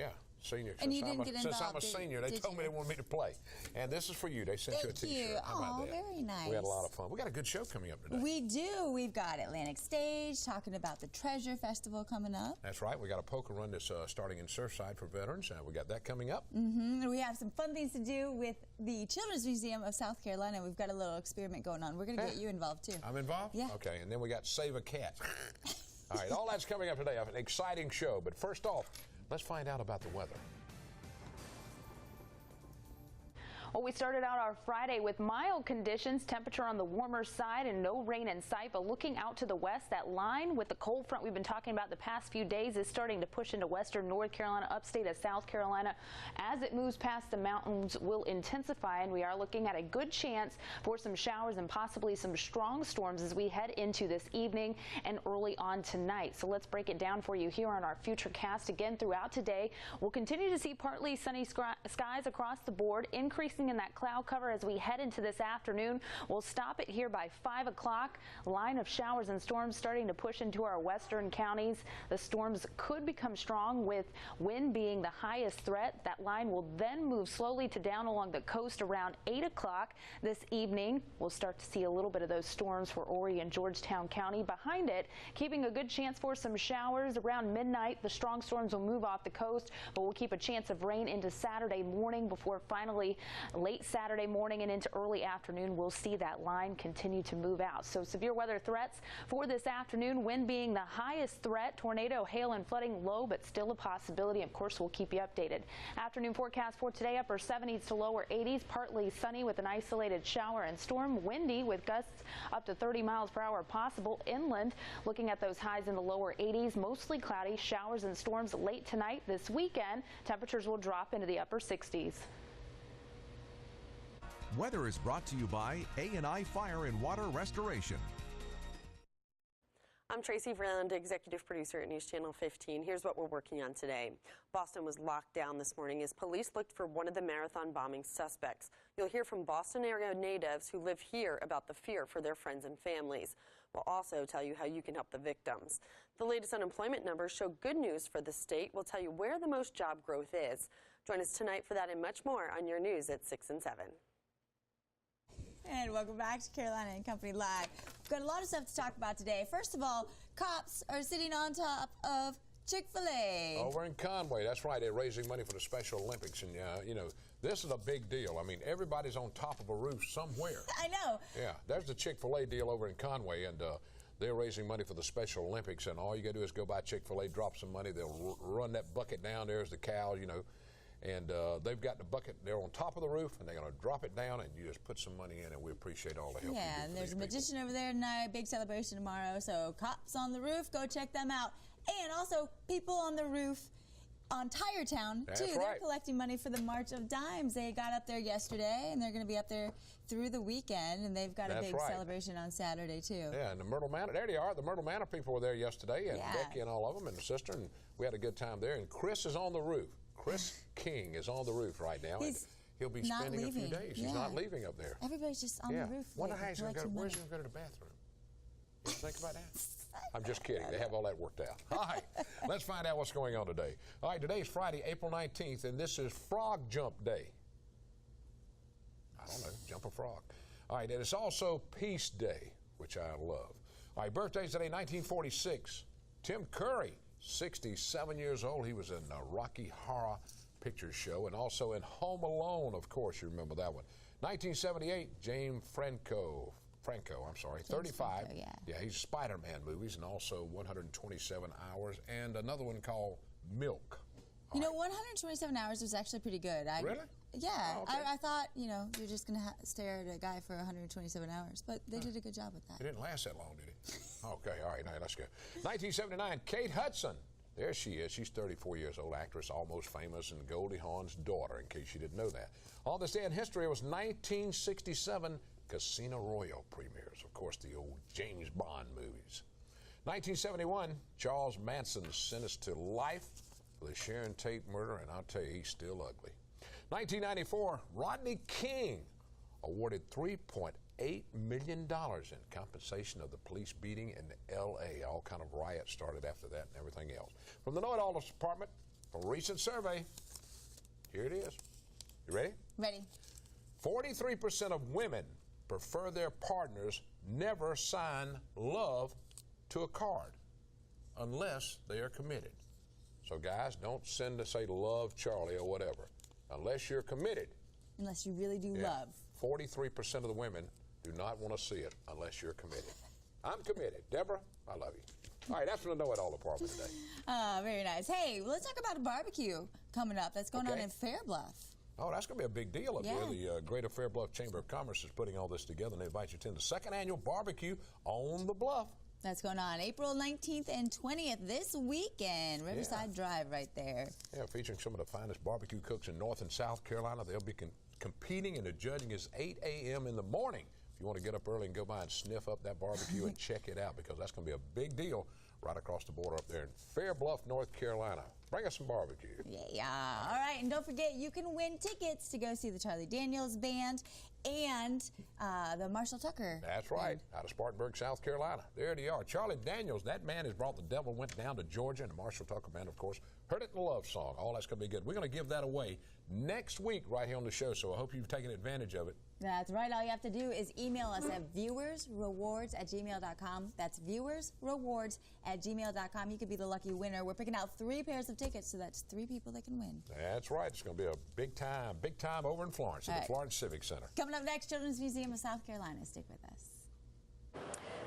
Yeah. Senior. And you didn't get involved. Since I'm a senior, they told me they wanted me to play. And this is for you. They sent you a T-shirt. How about that? Very nice. We had a lot of fun. We got a good show coming up today. We do. We've got Atlantic Stage talking about the Treasure Festival coming up. That's right. We got a poker run that's starting in Surfside for veterans. We got that coming up. We have some fun things to do with the Children's Museum of South Carolina. We've got a little experiment going on. We're going to get you involved, too. I'm involved? Yeah. Okay. And then we got Save a Cat. All right. All that's coming up today. An exciting show. But first off, let's find out about the weather. Well, we started out our Friday with mild conditions, temperature on the warmer side and no rain in sight. But looking out to the west, that line with the cold front we've been talking about the past few days is starting to push into western North Carolina, upstate of South Carolina. As it moves past the mountains, will intensify, and we are looking at a good chance for some showers and possibly some strong storms as we head into this evening and early on tonight. So let's break it down for you here on our Futurecast. Again, throughout today, we'll continue to see partly sunny skies across the board, increasing in that cloud cover as we head into this afternoon. We'll stop it here by 5 o'clock. Line of showers and storms starting to push into our western counties. The storms could become strong with wind being the highest threat. That line will then move slowly to down along the coast around 8 o'clock this evening. We'll start to see a little bit of those storms for Horry and Georgetown County. Behind it, keeping a good chance for some showers around midnight. The strong storms will move off the coast, but we'll keep a chance of rain into Saturday morning before finally late Saturday morning and into early afternoon, we'll see that line continue to move out. So severe weather threats for this afternoon, wind being the highest threat, tornado, hail, and flooding low, but still a possibility. Of course, we'll keep you updated. Afternoon forecast for today, upper 70s to lower 80s, partly sunny with an isolated shower and storm, windy with gusts up to 30 miles per hour possible inland. Looking at those highs in the lower 80s, mostly cloudy, showers and storms late tonight. This weekend, temperatures will drop into the upper 60s. Weather is brought to you by A&I Fire and Water Restoration. I'm Tracy Friend, executive producer at News Channel 15. Here's what we're working on today. Boston was locked down this morning as police looked for one of the marathon bombing suspects. You'll hear from Boston area natives who live here about the fear for their friends and families. We'll also tell you how you can help the victims. The latest unemployment numbers show good news for the state. We'll tell you where the most job growth is. Join us tonight for that and much more on your news at 6 and 7. And welcome back to Carolina and Company Live. We've got a lot of stuff to talk about today. First of all, cops are sitting on top of Chick-fil-A. Over in Conway, that's right. They're raising money for the Special Olympics. And, you know, this is a big deal. I mean, everybody's on top of a roof somewhere. I know. Yeah, there's the Chick-fil-A deal over in Conway, and they're raising money for the Special Olympics. And all you got to do is go by Chick-fil-A, drop some money. They'll run that bucket down. There's the cow, you know. And they've got the bucket, they're on top of the roof, and they're going to drop it down, and you just put some money in, and we appreciate all the help. Yeah, and there's a magician over there tonight, big celebration tomorrow, so cops on the roof, go check them out. And also, people on the roof on Tire Town, That's too. right. They're collecting money for the March of Dimes. They got up there yesterday, and they're going to be up there through the weekend, and they've got a big celebration on Saturday, too. Yeah, and the Myrtle Manor, there they are. The Myrtle Manor people were there yesterday, and Becky and all of them, and the sister, and we had a good time there. And Chris is on the roof. Chris King is on the roof right now. He'll be spending a few days. He's not leaving up there. Everybody's just on the roof. Wonder how he's going to go. Where's he going to go to the bathroom? You think about that? I'm just kidding. They have all that worked out. All right, let's find out what's going on today. All right, today's Friday, April 19th, and this is Frog Jump Day. I don't know, jump a frog. All right, and it's also Peace Day, which I love. All right, birthdays today, 1946. Tim Curry, 67 years old. He was in the Rocky Horror Picture Show and also in Home Alone, of course. You remember that one. 1978, James Franco, 35. Franco, yeah, he's Spider-Man movies and also 127 Hours and another one called Milk. You know, 127 Hours was actually pretty good. Really? Yeah. Oh, okay. I thought, you know, you're just going to stare at a guy for 127 hours, but they did a good job with that. It didn't last that long, did it? Okay, all right, now let's go. 1979, Kate Hudson. There she is. She's 34 years old, actress, almost famous, and Goldie Hawn's daughter, in case you didn't know that. On this day in history, it was 1967, Casino Royale premieres. Of course, the old James Bond movies. 1971, Charles Manson sentenced to life for the Sharon Tate murder, and I'll tell you, he's still ugly. 1994, Rodney King awarded $3.8 million in compensation of the police beating in L.A. All kind of riots started after that and everything else. From the Know-It-All Department, From a recent survey, here it is. You ready? Ready. 43% of women prefer their partners never sign love to a card unless they are committed. So guys, don't send to say love Charlie or whatever unless you're committed. Unless you really do love. 43% of the women do not want to see it unless you're committed. I'm committed. Deborah, I love you. All right, that's from the Know It All department today. Very nice. Hey, let's talk about a barbecue coming up that's going on in Fair Bluff. Oh, that's going to be a big deal up there. The Greater Fair Bluff Chamber of Commerce is putting all this together, and they invite you to attend the second annual barbecue on the Bluff. That's going on April 19th and 20th this weekend. Riverside Drive right there. Yeah, featuring some of the finest barbecue cooks in North and South Carolina. They'll be competing, and the judging is 8 a.m. in the morning. If you want to get up early and go by and sniff up that barbecue and check it out, because that's going to be a big deal right across the border up there in Fair Bluff, North Carolina. Bring us some barbecue. Yeah. All right, and don't forget, you can win tickets to go see the Charlie Daniels Band and the Marshall Tucker. That's right, out of Spartanburg, South Carolina. There they are. Charlie Daniels, that man has brought the devil, went down to Georgia, and the Marshall Tucker Band, of course, heard it in the love song. All that's going to be good. We're going to give that away next week right here on the show, so I hope you've taken advantage of it. That's right. All you have to do is email us at viewersrewards@gmail.com. That's viewersrewards@gmail.com. You could be the lucky winner. We're picking out 3 pairs of tickets, so that's 3 people that can win. That's right. It's going to be a big time over in Florence at the Florence Civic Center. Coming up next, Children's Museum of South Carolina. Stick with us.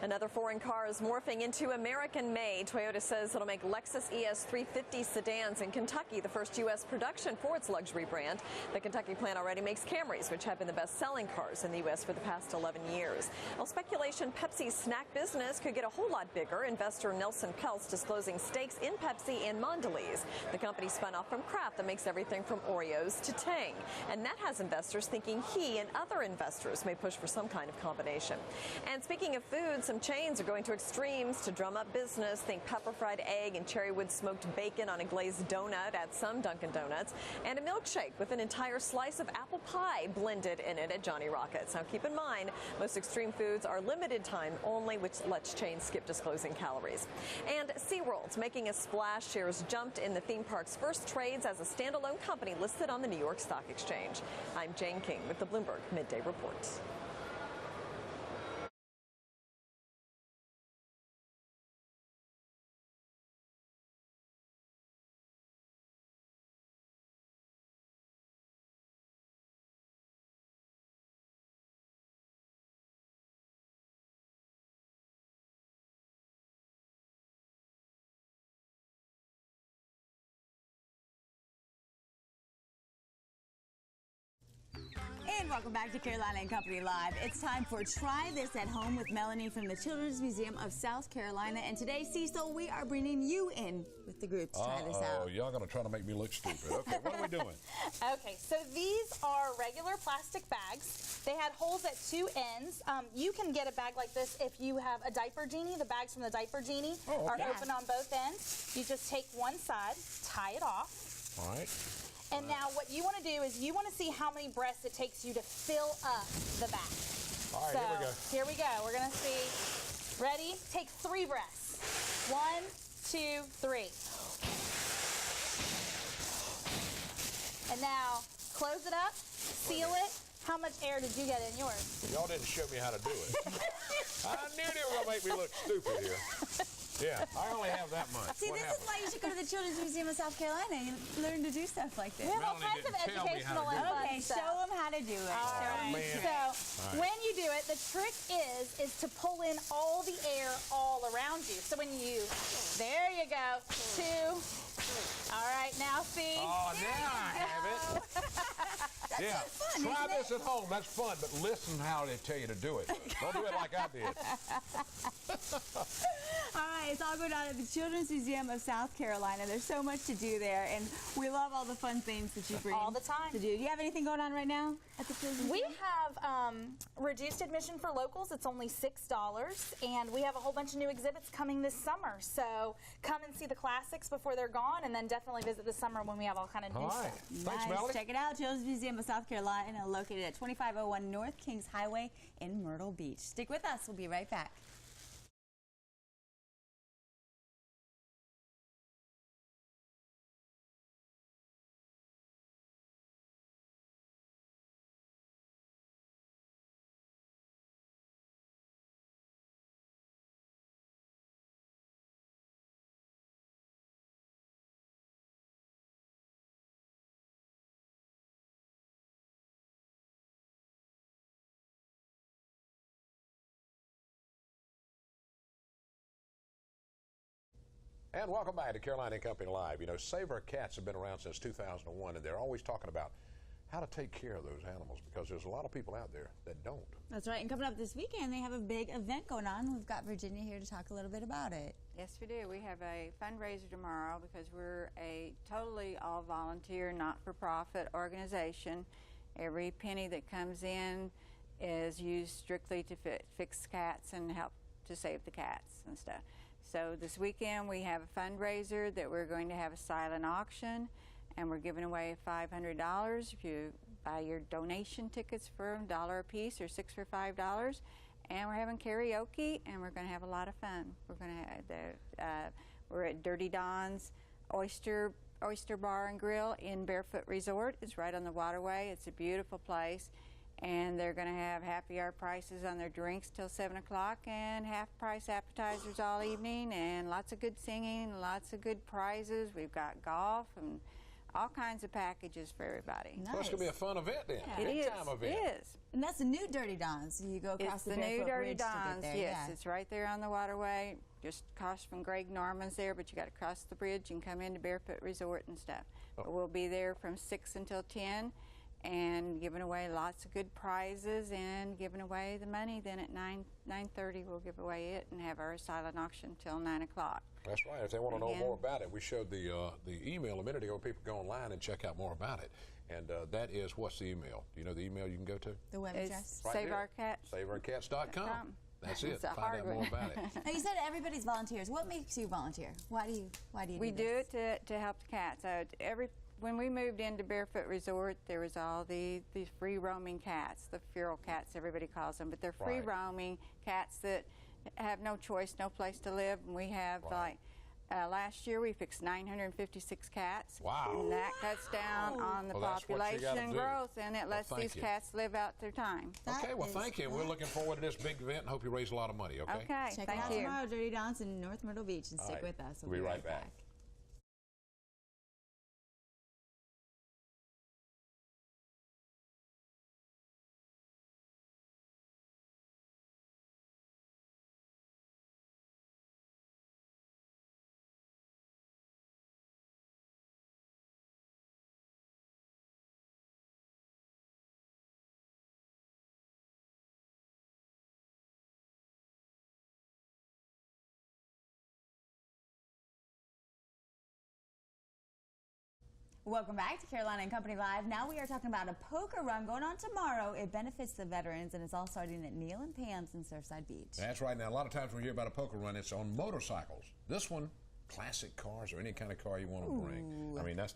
Another foreign car is morphing into American-made. Toyota says it'll make Lexus ES 350 sedans in Kentucky, the first U.S. production for its luxury brand. The Kentucky plant already makes Camrys, which have been the best-selling cars in the U.S. for the past 11 years. Well, speculation Pepsi's snack business could get a whole lot bigger. Investor Nelson Peltz disclosing stakes in Pepsi and Mondelez. The company spun off from Kraft that makes everything from Oreos to Tang. And that has investors thinking he and other investors may push for some kind of combination. And speaking of food, some chains are going to extremes to drum up business. Think pepper-fried egg and cherrywood smoked bacon on a glazed donut at some Dunkin' Donuts, and a milkshake with an entire slice of apple pie blended in it at Johnny Rockets. Now keep in mind, most extreme foods are limited time only, which lets chains skip disclosing calories. And SeaWorld's making a splash. Shares jumped in the theme park's first trades as a standalone company listed on the New York Stock Exchange. I'm Jane King with the Bloomberg Midday Report. And welcome back to Carolina and Company Live. It's time for Try This at Home with Melanie from the Children's Museum of South Carolina. And today, Cecil, we are bringing you in with the group to try this out. Oh, y'all going to try to make me look stupid. Okay, what are we doing? Okay, so these are regular plastic bags. They had holes at 2 ends. You can get a bag like this if you have a diaper genie. The bags from the diaper genie are open on both ends. You just take one side, tie it off. All right. And now what you want to do is you want to see how many breaths it takes you to fill up the bag. All right, so, here we go. Here we go. We're going to see. Ready? Take 3 breaths. 1, 2, 3. And now close it up, seal it. How much air did you get in yours? Y'all didn't show me how to do it. I knew they were going to make me look stupid here. Yeah, I only have that much. See, this is why you should go to the Children's Museum of South Carolina and learn to do stuff like this. We have all kinds of educational and fun Okay, stuff. show them how to do it. So when you do it, the trick is to pull in all the air all around you. So when you, there you go, 2. All right, now see. Oh, now I have it. Yeah, fun, try isn't this at home. That's fun, but listen how they tell you to do it. Don't do it like I did. All right, it's all going on at the Children's Museum of South Carolina. There's so much to do there, and we love all the fun things that you bring all the time to do. Do you have anything going on right now at the Children's We Museum? have reduced admission for locals. It's only $6, and we have a whole bunch of new exhibits coming this summer. So come and see the classics before they're gone, and then definitely visit this summer when we have all kind of new All right. stuff. Thanks, Nice. Melanie. Check it out, Children's Museum of South Carolina, located at 2501 North Kings Highway in Myrtle Beach. Stick with us. We'll be right back. And welcome back to Carolina and Company Live. You know, Save Our Cats have been around since 2001, and they're always talking about how to take care of those animals because there's a lot of people out there that don't. That's right. And coming up this weekend, they have a big event going on. We've got Virginia here to talk a little bit about it. Yes, we do. We have a fundraiser tomorrow because we're a totally all-volunteer, not-for-profit organization. Every penny that comes in is used strictly to fix cats and help to save the cats and stuff. So this weekend we have a fundraiser that we're going to have a silent auction, and we're giving away $500 if you buy your donation tickets for $1 a piece or 6 for $5. And we're having karaoke, and we're going to have a lot of fun. We're going to have we're at Dirty Don's Oyster Bar and Grill in Barefoot Resort. It's right on the waterway. It's a beautiful place. And they're going to have happy hour prices on their drinks till 7 o'clock and half-price appetizers all evening, and lots of good singing, lots of good prizes. We've got golf and all kinds of packages for everybody. Nice. So it's going to be a fun event then. Yeah, Big time event. It is. And that's the new Dirty Don's. You go across It's the the Barefoot new Dirty Bridge to get Don's, there. yes. Yeah. It's right there on the waterway. Just across from Greg Norman's there, but you got to cross the bridge and come into Barefoot Resort and stuff. But we'll be there from 6 until 10 and giving away lots of good prizes and giving away the money. Then at 9:30 we'll give away it and have our silent auction till 9 o'clock. That's right. If they want to know more about it, we showed the email a minute ago. People go online and check out more about it. And that is, what's the email? Do you know the email you can go to? The web address? Right Save there. Our Cats. SaveOurCats.com. That's it. It's a Find hard out one. more about it. Now, you said everybody's volunteers. What makes you volunteer? Why do you We do do this? it to help the cats. When we moved into Barefoot Resort, there was all these free roaming cats, the feral cats everybody calls them, but they're free roaming cats that have no choice, no place to live. And we have last year we fixed 956 cats. Wow. And that cuts down on the Well, that's what you gotta population do. growth, and it lets thank these you. cats live out their time. Okay, well, thank you. We're looking forward to this big event and hope you raise a lot of money, okay? Okay, Check thank it out you. tomorrow, Dirty Don's in North Myrtle Beach, and stick right. with us. We'll be right back. Welcome back to Carolina and Company Live. Now we are talking about a poker run going on tomorrow. It benefits the veterans, and it's all starting at Neil and Pam's in Surfside Beach. That's right. Now, a lot of times when we hear about a poker run, it's on motorcycles. This one, classic cars or any kind of car you want to bring. I mean, that's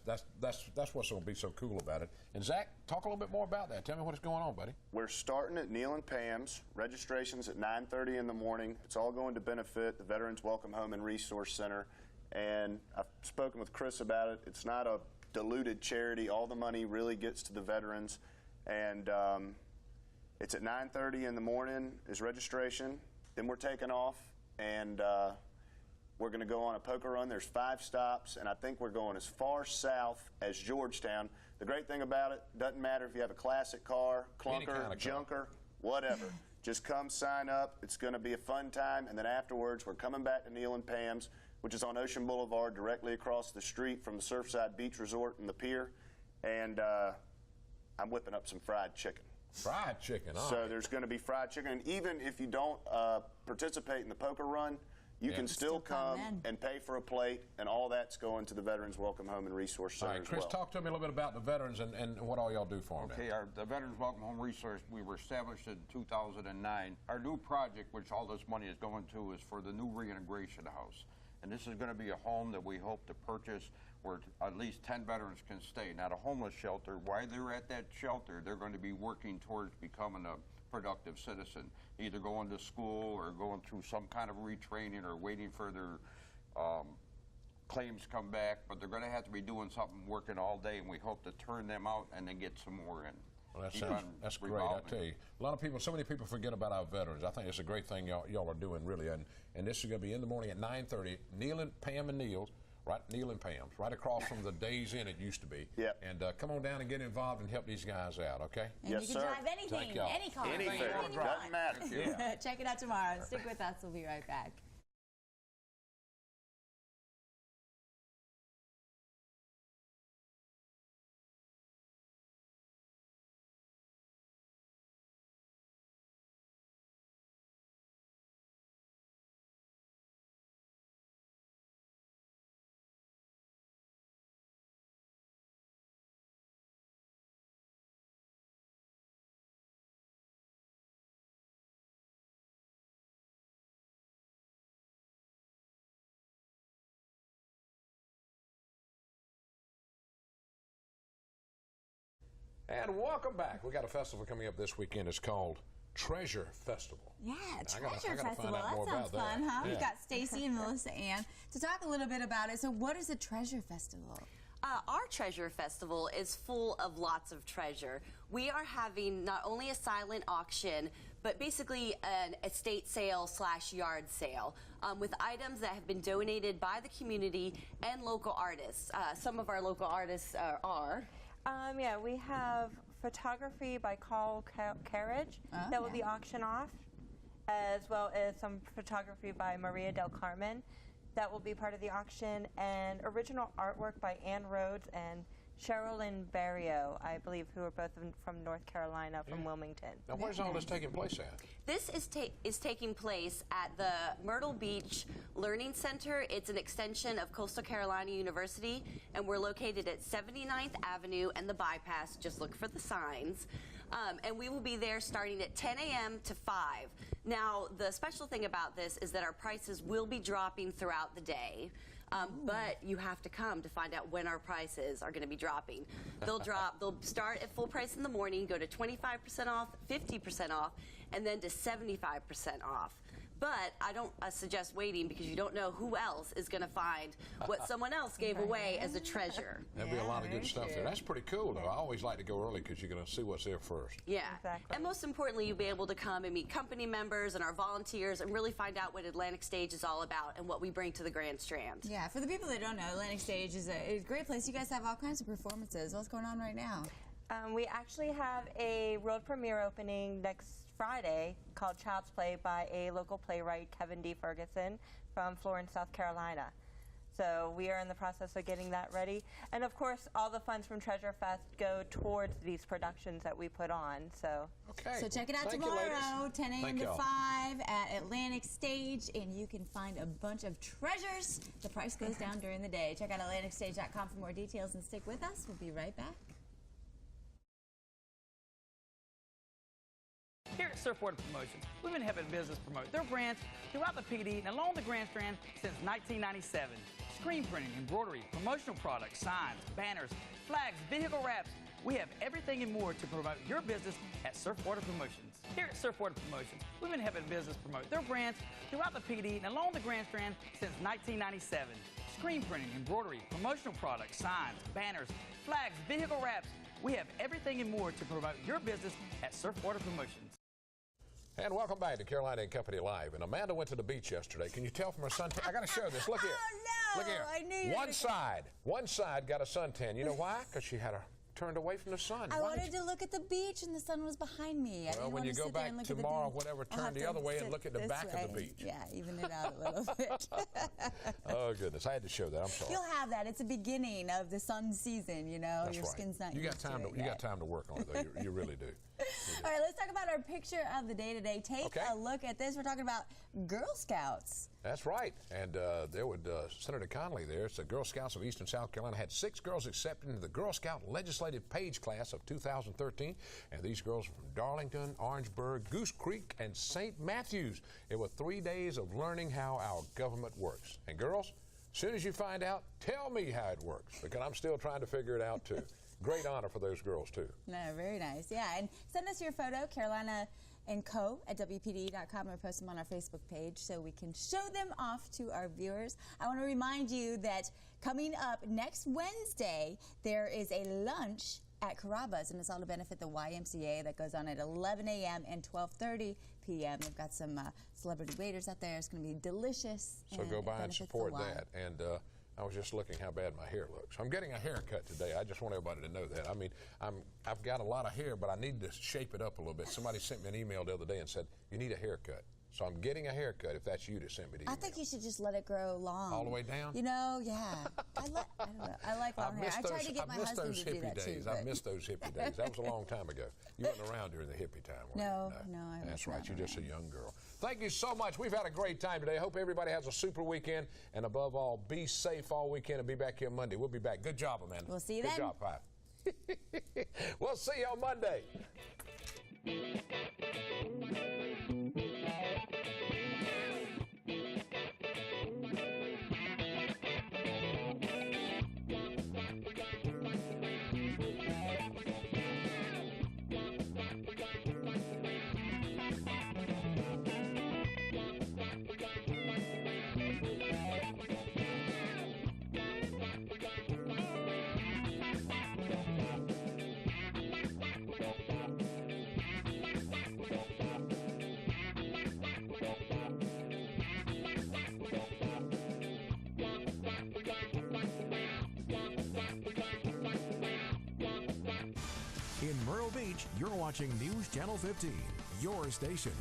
what's going to be so cool about it. And Zach, talk a little bit more about that. Tell me what's going on, buddy. We're starting at Neil and Pam's. Registration's at 9:30 in the morning. It's all going to benefit the Veterans Welcome Home and Resource Center. And I've spoken with Chris about it. It's not a diluted charity. All the money really gets to the veterans. And it's at 9:30 in the morning is registration. Then we're taking off, and we're going to go on a poker run. There's 5 stops, and I think we're going as far south as Georgetown. The great thing about it, doesn't matter if you have a classic car, clunker, junker, whatever. Just come sign up. It's going to be a fun time. And then afterwards, we're coming back to Neil and Pam's, which is on Ocean Boulevard, directly across the street from the Surfside Beach Resort and the pier. And I'm whipping up some fried chicken. Fried chicken, So there's going to be fried chicken. And even if you don't participate in the poker run, you can still come and pay for a plate, and all that's going to the Veterans Welcome Home and Resource Center as Chris, well. talk to me a little bit about the veterans and what all y'all do for them. Okay, the Veterans Welcome Home Resource, we were established in 2009. Our new project, which all this money is going to, is for the new reintegration house. And this is going to be a home that we hope to purchase where at least 10 veterans can stay. Not a homeless shelter. While they're at that shelter, they're going to be working towards becoming a productive citizen, either going to school or going through some kind of retraining or waiting for their claims come back. But they're going to have to be doing something, working all day, and we hope to turn them out and then get some more in. Well, that's great. I tell you, a lot of people, so many people forget about our veterans. I think it's a great thing y'all are doing, really. And this is going to be in the morning at 9:30. Neil and Pam and Neil's, right? Neil and Pam's, right across from the Days Inn it used to be. Yeah. And come on down and get involved and help these guys out, okay? And you can drive anything, any car. Anything. Doesn't matter. Check it out tomorrow. Stick with us. We'll be right back. And welcome back. We got a festival coming up this weekend. It's called Treasure Festival. Yeah, I Treasure gotta Festival. find out more That sounds about fun, that. huh? Yeah. We've got Stacy and Melissa Ann to talk a little bit about it. So what is a Treasure Festival? Our Treasure Festival is full of lots of treasure. We are having not only a silent auction, but basically an estate sale / yard sale with items that have been donated by the community and local artists. Some of our local artists are. Yeah, we have photography by Carl Carriage that will be auctioned off, as well as some photography by Maria del Carmen that will be part of the auction, and original artwork by Ann Rhodes and Sherilyn Barrio, I believe, who are both from North Carolina, from Wilmington. Now, where's all this taking place at? This is taking place at the Myrtle Beach Learning Center. It's an extension of Coastal Carolina University, and we're located at 79th Avenue and the Bypass. Just look for the signs. And we will be there starting at 10 a.m. to 5. Now, the special thing about this is that our prices will be dropping throughout the day. But you have to come to find out when our prices are going to be dropping. They'll start at full price in the morning, go to 25% off, 50% off, and then to 75% off. But I don't suggest waiting, because you don't know who else is going to find what someone else gave away as a treasure. There'll be a lot of good stuff there. That's pretty cool, though. I always like to go early because you're going to see what's there first. Yeah. Exactly. And most importantly, you'll be able to come and meet company members and our volunteers and really find out what Atlantic Stage is all about and what we bring to the Grand Strand. Yeah, for the people that don't know, Atlantic Stage is a great place. You guys have all kinds of performances. What's going on right now? We actually have a world premiere opening next Friday called Child's Play by a local playwright, Kevin D. Ferguson, from Florence, South Carolina. So we are in the process of getting that ready. And of course, all the funds from Treasure Fest go towards these productions that we put on. So So check it out tomorrow, 10 a.m. to 5 at Atlantic Stage, and you can find a bunch of treasures. The price goes down during the day. Check out AtlanticStage.com for more details and stick with us. We'll be right back. Here at Surfwater Promotions, we've been helping business promote their brands throughout the PD and along the Grand Strand since 1997. Screen printing, embroidery, promotional products, signs, banners, flags, vehicle wraps. We have everything and more to promote your business at Surfwater Promotions. Here at Surfwater Promotions, we've been helping business promote their brands throughout the PD and along the Grand Strand since 1997. Screen printing, embroidery, promotional products, signs, banners, flags, vehicle wraps. We have everything and more to promote your business at Surfwater Promotions. And welcome back to Carolina and Company Live. And Amanda went to the beach yesterday. Can you tell from her suntan? I got to show this. Look here. Oh, no. Look here. I knew you One side got a suntan. You know why? Because she had her turned away from the sun. I wanted to look at the beach, and the sun was behind me. Well, when you go back tomorrow, whatever, turn the other way and look at the back of the beach. Yeah, even it out a little bit. Oh, goodness. I had to show that. I'm sorry. You'll have that. It's the beginning of the sun season, you know. That's Your right. skin's not You got used to time it you got time to work on it, though. You really do. All right, let's talk about our picture of the day today. Take a look at this. We're talking about Girl Scouts. That's right. And there would Senator Connolly there. It's the Girl Scouts of Eastern South Carolina had 6 girls accepted into the Girl Scout Legislative Page class of 2013. And these girls are from Darlington, Orangeburg, Goose Creek, and St. Matthews. It was 3 days of learning how our government works. And girls, as soon as you find out, tell me how it works, because I'm still trying to figure it out, too. Great honor for those girls, too. No, very nice. Yeah, and send us your photo, Carolina and Co. at WPD.com, or post them on our Facebook page so we can show them off to our viewers. I want to remind you that coming up next Wednesday, there is a lunch at Carrabba's, and it's all to benefit the YMCA. That goes on at 11 a.m. and 12:30 p.m. They've got some celebrity waiters out there. It's going to be delicious. So go by and support that. And I was just looking how bad my hair looks. I'm getting a haircut today. I just want everybody to know that. I mean, I've got a lot of hair, but I need to shape it up a little bit. Somebody sent me an email the other day and said, you need a haircut. So I'm getting a haircut if that's you that sent me the email. I think you should just let it grow long. All the way down? You know, yeah. I don't know. I like long hair. I tried to get my husband to do that too. I missed those hippie days. That was a long time ago. You weren't around during the hippie time, were you? No, I wasn't. That's right. You're just a young girl. Thank you so much. We've had a great time today. I hope everybody has a super weekend. And above all, be safe all weekend and be back here Monday. We'll be back. Good job, Amanda. We'll see you then. Good job, 5. We'll see you on Monday. page. You're watching News Channel 15, your station.